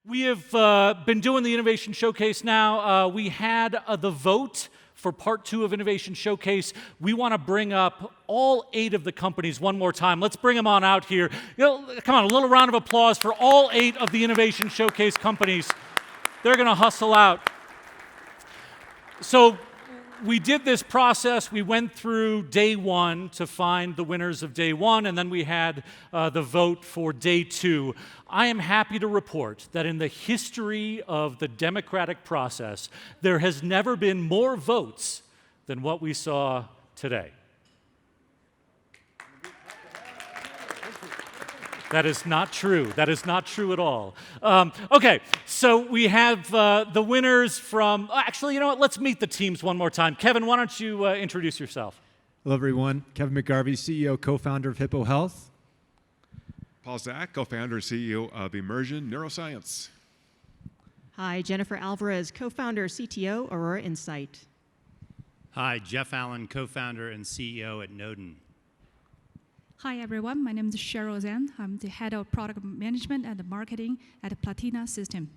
We have been doing the Innovation Showcase now. We had the vote for part 2 of Innovation Showcase. We want to bring up all 8 of the companies one more time. Let's bring them on out here. Come on, a little round of applause for all 8 of the Innovation Showcase companies. They're going to hustle out. So we did this process. We went through day 1 to find the winners of day 1, and then we had the vote for day 2. I am happy to report that in the history of the democratic process, there has never been more votes than what we saw today. That is not true. That is not true at all. Okay, so we have the winners from... Actually, you know what? Let's meet the teams one more time. Kevin, why don't you introduce yourself? Hello, everyone. Kevin McGarvey, CEO, co-founder of Hippo Health. Paul Zach, co-founder, CEO of Immersion Neuroscience. Hi, Jennifer Alvarez, co-founder, CTO, Aurora Insight. Hi, Jeff Allen, co-founder and CEO at Noden. Hi, everyone. My name is Cheryl Zhang. I'm the head of product management and marketing at Platina System.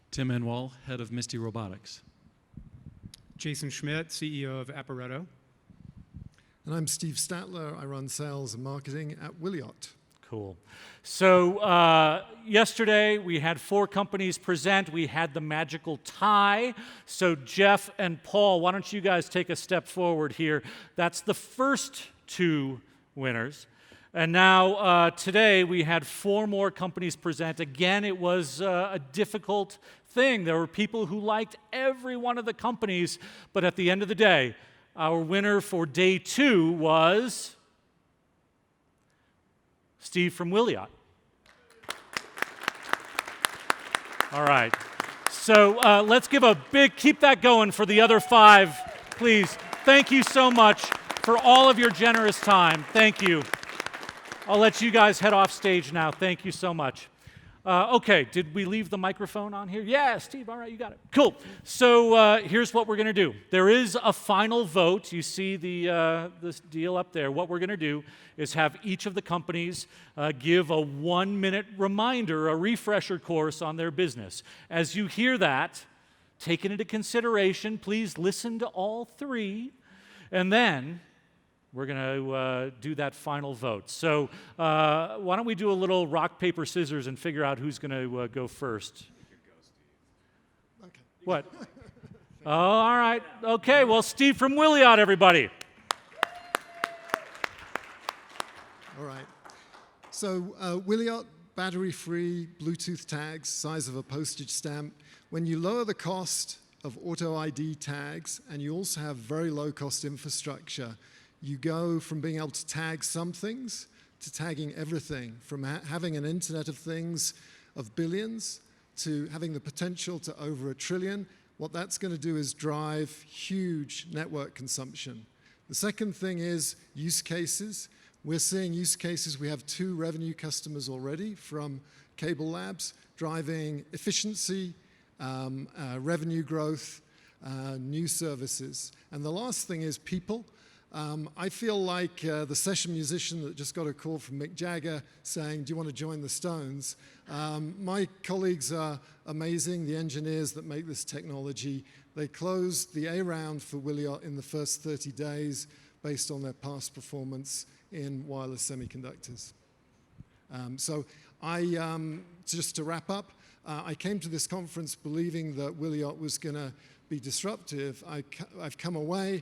Tim Enwall, head of Misty Robotics. Jason Schmidt, CEO of Apparetto. And I'm Steve Statler. I run sales and marketing at Wiliot. Cool. So yesterday we had 4 companies present. We had the magical tie. So Jeff and Paul, why don't you guys take a step forward here? That's the first 2 winners. And now today we had 4 more companies present. Again, it was a difficult thing. There were people who liked every one of the companies, but at the end of the day, our winner for day 2 was Steve from Wiliot. All right. So let's give a big, keep that going for the other 5, please. Thank you so much for all of your generous time. Thank you. I'll let you guys head off stage now. Thank you so much. Okay, did we leave the microphone on here? Yeah, Steve, all right, you got it. Cool. So here's what we're going to do. There is a final vote. You see this deal up there. What we're going to do is have each of the companies give a 1-minute reminder, a refresher course on their business. As you hear that, take it into consideration. Please listen to all 3, and then we're going to do that final vote. So why don't we do a little rock, paper, scissors and figure out who's going to go first? You could go, Steve. Okay. What? Oh, all right. Okay, well, Steve from Wiliot, everybody. All right. So Wiliot, battery-free, Bluetooth tags, size of a postage stamp. When you lower the cost of auto ID tags, and you also have very low-cost infrastructure, you go from being able to tag some things to tagging everything, from having an Internet of Things of billions to having the potential to over 1 trillion. What that's going to do is drive huge network consumption. The second thing is use cases. We're seeing use cases. We have 2 revenue customers already from CableLabs, driving efficiency, revenue growth, new services. And the last thing is people. I feel like the session musician that just got a call from Mick Jagger saying, do you want to join the Stones? My colleagues are amazing, the engineers that make this technology. They closed the A round for Wiliot in the first 30 days based on their past performance in wireless semiconductors. So just to wrap up, I came to this conference believing that Wiliot was going to be disruptive. I've come away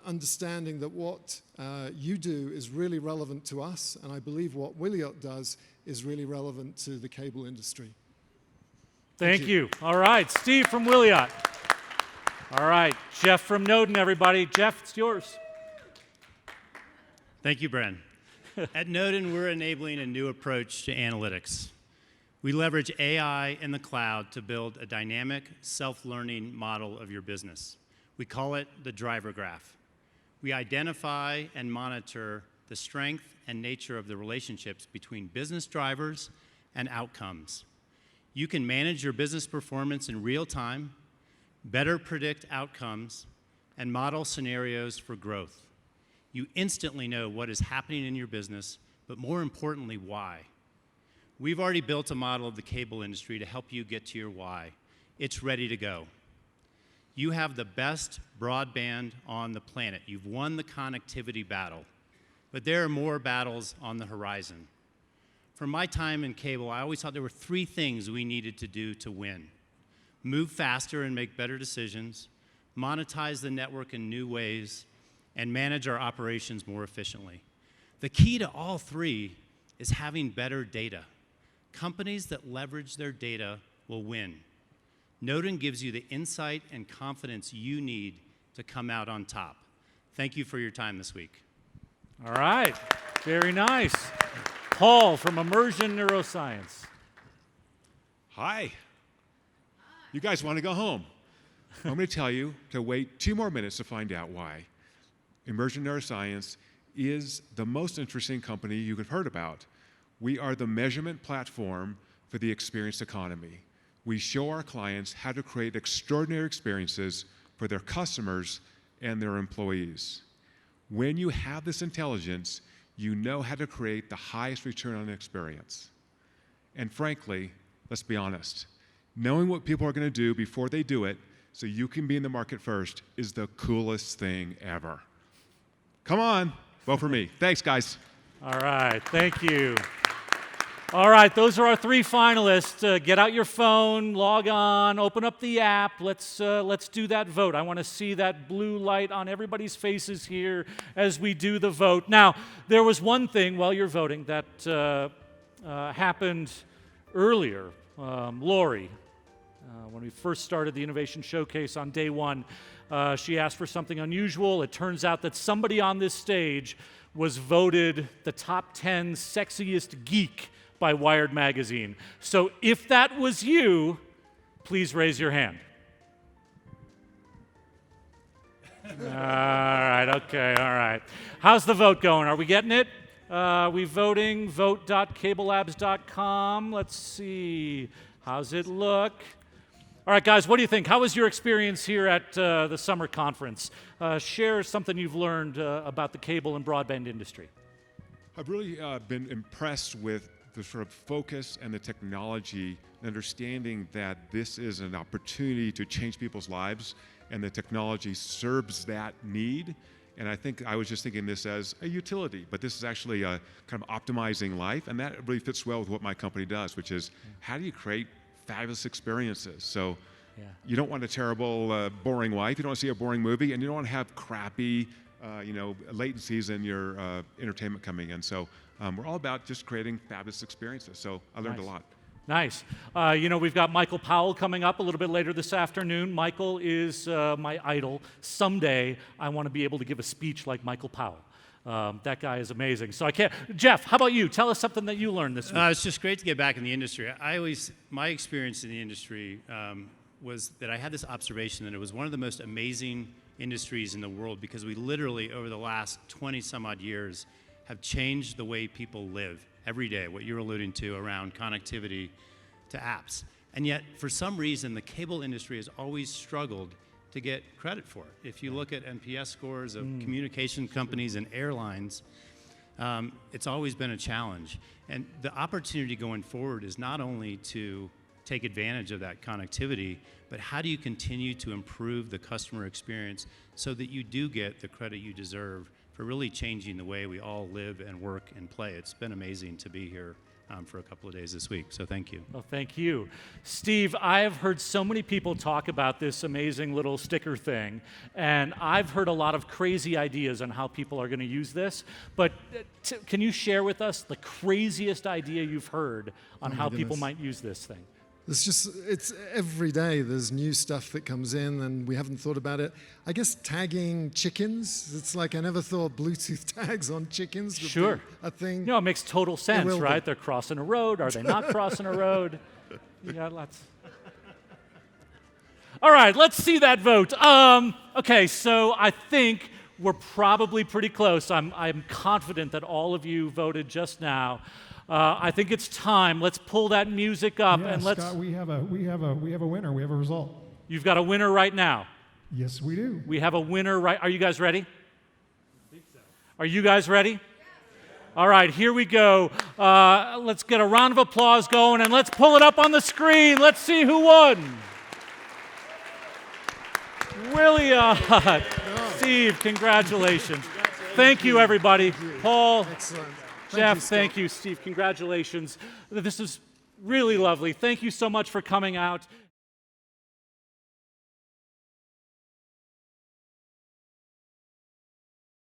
understanding that what you do is really relevant to us, and I believe what Wiliot does is really relevant to the cable industry. Thank you. All right, Steve from Wiliot. All right, Jeff from Noden, everybody. Jeff, it's yours. Thank you, Bren. At Noden, we're enabling a new approach to analytics. We leverage AI in the cloud to build a dynamic, self-learning model of your business. We call it the driver graph. We identify and monitor the strength and nature of the relationships between business drivers and outcomes. You can manage your business performance in real time, better predict outcomes, and model scenarios for growth. You instantly know what is happening in your business, but more importantly, why. We've already built a model of the cable industry to help you get to your why. It's ready to go. You have the best broadband on the planet. You've won the connectivity battle, but there are more battles on the horizon. From my time in cable, I always thought there were 3 things we needed to do to win. Move faster and make better decisions, monetize the network in new ways, and manage our operations more efficiently. The key to all 3 is having better data. Companies that leverage their data will win. Noden gives you the insight and confidence you need to come out on top. Thank you for your time this week. All right, very nice. Paul from Immersion Neuroscience. Hi. You guys want to go home? I'm going to tell you to wait 2 more minutes to find out why. Immersion Neuroscience is the most interesting company you have heard about. We are the measurement platform for the experience economy. We show our clients how to create extraordinary experiences for their customers and their employees. When you have this intelligence, you know how to create the highest return on experience. And frankly, let's be honest, knowing what people are going to do before they do it so you can be in the market first is the coolest thing ever. Come on, vote for me. Thanks, guys. All right, thank you. All right, those are our 3 finalists. Get out your phone, log on, open up the app. Let's do that vote. I want to see that blue light on everybody's faces here as we do the vote. Now, there was one thing while you're voting that happened earlier. Lori, when we first started the Innovation Showcase on day 1, she asked for something unusual. It turns out that somebody on this stage was voted the top 10 sexiest geek by Wired Magazine. So if that was you, please raise your hand. All right, okay, all right. How's the vote going? Are we getting it? We voting? Vote.cablelabs.com. Let's see. How's it look? All right, guys, what do you think? How was your experience here at the summer conference? Share something you've learned about the cable and broadband industry. I've really been impressed with the sort of focus and the technology, and understanding that this is an opportunity to change people's lives, and the technology serves that need. And I think I was just thinking this as a utility, but this is actually a kind of optimizing life, and that really fits well with what my company does, which is how do you create fabulous experiences? So you don't want a terrible, boring life. You don't want to see a boring movie, and you don't want to have crappy latencies in your entertainment coming in. So we're all about just creating fabulous experiences. So I learned a lot. Nice. We've got Michael Powell coming up a little bit later this afternoon. Michael is my idol. Someday, I want to be able to give a speech like Michael Powell. That guy is amazing. So I can't. Jeff, how about you? Tell us something that you learned this week. It's just great to get back in the industry. My experience in the industry was that I had this observation that it was one of the most amazing industries in the world, because we literally, over the last 20 some odd years, have changed the way people live every day, what you're alluding to around connectivity to apps. And yet, for some reason, the cable industry has always struggled to get credit for it. If you look at NPS scores of communication companies and airlines, it's always been a challenge. And the opportunity going forward is not only to take advantage of that connectivity, but how do you continue to improve the customer experience so that you do get the credit you deserve for really changing the way we all live and work and play. It's been amazing to be here for a couple of days this week, so thank you. Well, thank you. Steve, I have heard so many people talk about this amazing little sticker thing, and I've heard a lot of crazy ideas on how people are going to use this, but can you share with us the craziest idea you've heard on how people might use this thing? It's every day there's new stuff that comes in and we haven't thought about it. I guess tagging chickens, it's like I never thought Bluetooth tags on chickens would be a thing. No, it makes total sense, right? They're crossing a road. Are they not crossing a road? You got lots. All right, let's see that vote. Okay, so I think we're probably pretty close. I'm confident that all of you voted just now. I think it's time. Let's pull that music up and let's. Scott, we have a winner. We have a result. You've got a winner right now. Yes, we do. We have a winner right. Are you guys ready? I think so. Are you guys ready? Yes. All right, here we go. Let's get a round of applause going, and let's pull it up on the screen. Let's see who won. Wiliot. Steve, congratulations. Thank you, everybody. Paul, Excellent. Jeff, Scott. thank you. Steve, congratulations. This is really lovely. Thank you so much for coming out.